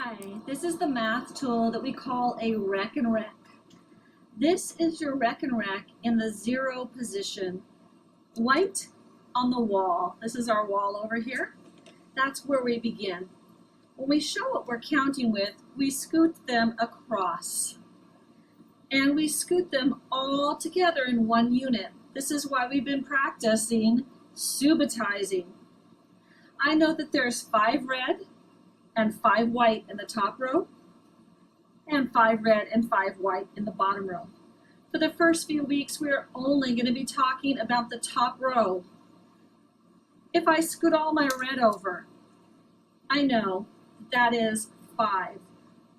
Hi, this is the math tool that we call a Rekenreck. This is your Rekenreck in the 0 position, white on the wall. This is our wall over here. That's where we begin. When we show what we're counting with, we scoot them across. And we scoot them all together in one unit. This is why we've been practicing subitizing. I know that there's 5 red and 5 white in the top row, and 5 red and 5 white in the bottom row. For the first few weeks, we're only going to be talking about the top row. If I scoot all my red over, I know that is 5.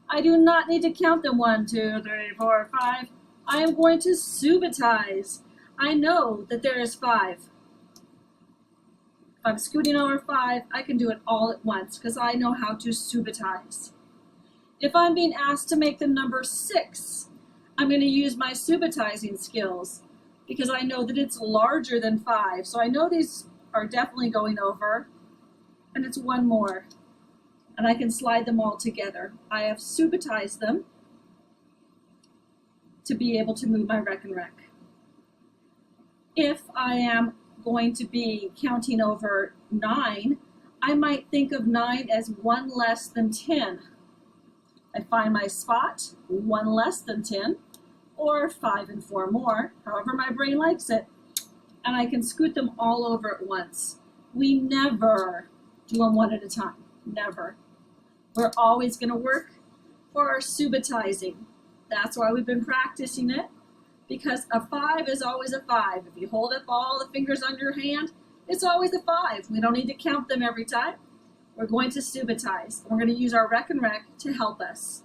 I do not need to count them 1, 2, 3, 4, 5. I am going to subitize. I know that there is 5. If I'm scooting over 5, I can do it all at once because I know how to subitize. If I'm being asked to make the number 6, I'm going to use my subitizing skills because I know that it's larger than 5. So I know these are definitely going over, and it's 1 more. And I can slide them all together. I have subitized them to be able to move my Rekenreck. If I am going to be counting over 9, I might think of 9 as 1 less than 10. I find my spot, 1 less than 10, or 5 and 4 more, however my brain likes it, and I can scoot them all over at once. We never do them one at a time, never. We're always going to work for our subitizing. That's why we've been practicing it, because a 5 is always a 5. If you hold up all the fingers on your hand, it's always a 5. We don't need to count them every time. We're going to subitize. We're going to use our Rekenreck to help us.